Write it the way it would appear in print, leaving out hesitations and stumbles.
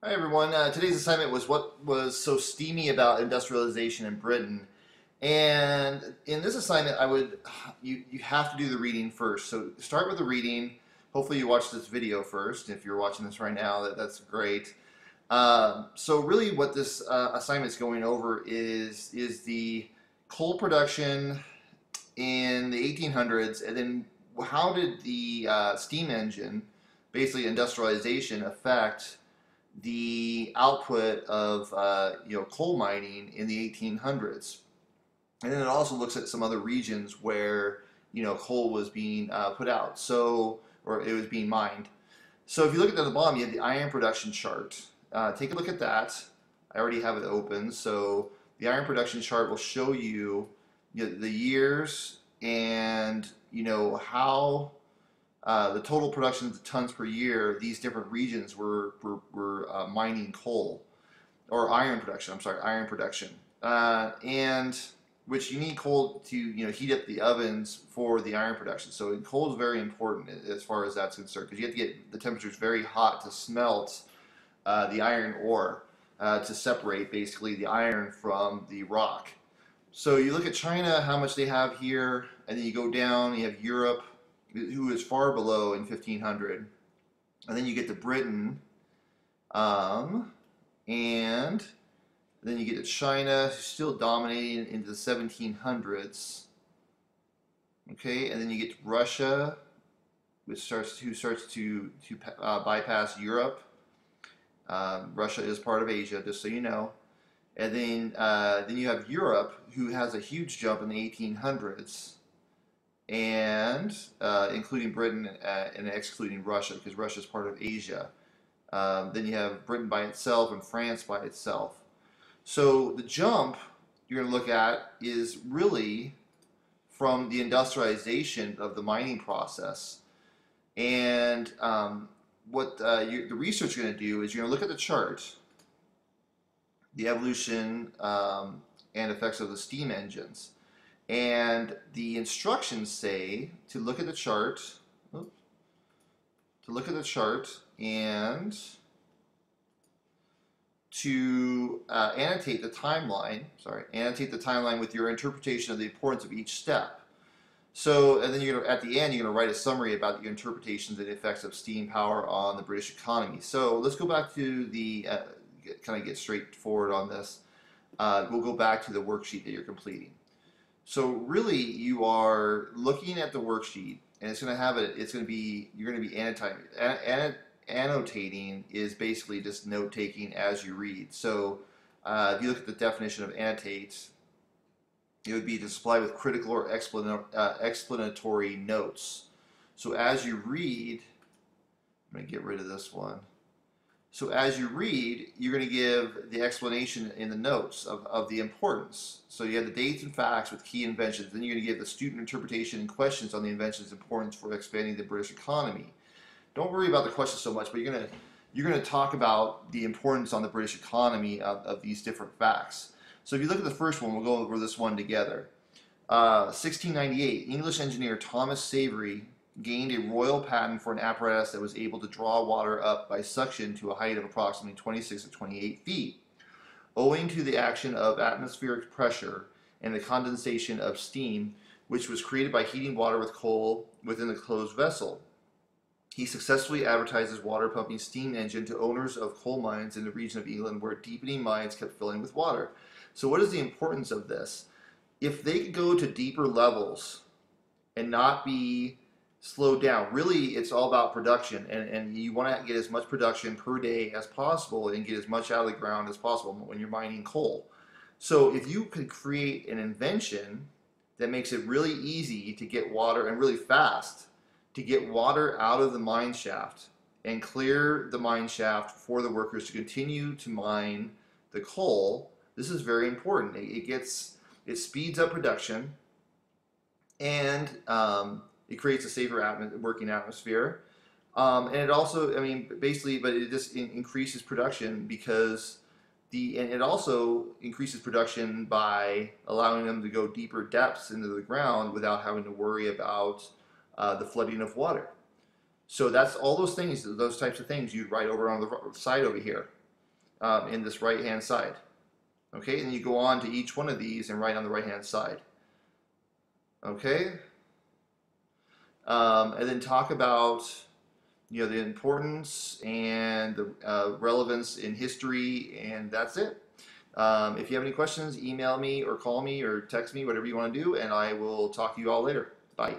Hi everyone. Today's assignment was what was so steamy about industrialization in Britain. And in this assignment, you have to do the reading first. So start with the reading. Hopefully you watch this video first. If you're watching this right now, that's great. So really, what this assignment is going over is the coal production in the 1800s, and then how did the steam engine, basically industrialization, affect the output of coal mining in the 1800s. And then it also looks at some other regions where coal was being put out, or it was being mined. So if you look at the bottom, you have the iron production chart. Take a look at that. I already have it open. So the iron production chart will show you, the years and how the total production of tons per year, these different regions were mining coal, or iron production. I'm sorry, iron production, and which you need coal to heat up the ovens for the iron production. So coal is very important as far as that's concerned, because you have to get the temperatures very hot to smelt the iron ore, to separate basically the iron from the rock. So you look at China, how much they have here, and then you go down, you have Europe, who is far below in 1500, and then you get to Britain, and then you get to China, who's still dominating into the 1700s. Okay, and then you get to Russia, who starts to bypass Europe. Russia is part of Asia, just so you know. And then you have Europe, who has a huge jump in the 1800s, and including Britain and excluding Russia, because Russia is part of Asia. Then you have Britain by itself and France by itself. So the jump you're going to look at is really from the industrialization of the mining process. And what the research you're going to do is you're going to look at the chart, the evolution and effects of the steam engines. And the instructions say to look at the chart, and to annotate the timeline. Annotate the timeline with your interpretation of the importance of each step. So, and then at the end, you're going to write a summary about your interpretations and the effects of steam power on the British economy. So let's go back to the kind of get straightforward on this. We'll go back to the worksheet that you're completing. So really, you are looking at the worksheet, and it's going to have it. It's going to be you're going to be annotating. Annotating is basically just note taking as you read. So if you look at the definition of annotate, it would be to supply with critical or explanatory notes. So as you read, I'm going to get rid of this one. So as you read, you're going to give the explanation in the notes of the importance. So you have the dates and facts with key inventions. Then you're going to give the student interpretation and questions on the invention's importance for expanding the British economy. Don't worry about the questions so much, but you're going to talk about the importance on the British economy of these different facts. So if you look at the first one, we'll go over this one together. 1698, English engineer Thomas Savery gained a royal patent for an apparatus that was able to draw water up by suction to a height of approximately 26 to 28 feet. Owing to the action of atmospheric pressure and the condensation of steam, which was created by heating water with coal within the closed vessel. He successfully advertised his water pumping steam engine to owners of coal mines in the region of England where deepening mines kept filling with water. So what is the importance of this? If they could go to deeper levels and not be slowed down, really it's all about production, and you want to get as much production per day as possible and get as much out of the ground as possible when you're mining coal. So if you could create an invention that makes it really easy to get water, and really fast to get water out of the mine shaft and clear the mine shaft for the workers to continue to mine the coal, this is very important. It speeds up production, and it creates a safer working atmosphere, and it also, basically, but it just increases production because and it also increases production by allowing them to go deeper depths into the ground without having to worry about the flooding of water. So that's all those things, those types of things you'd write over on the side over here. in this right hand side. Okay, and you go on to each one of these and write on the right hand side. Okay, and then talk about the importance and the relevance in history, and that's it. If you have any questions, email me or call me or text me, whatever you want to do, and I will talk to you all later. Bye.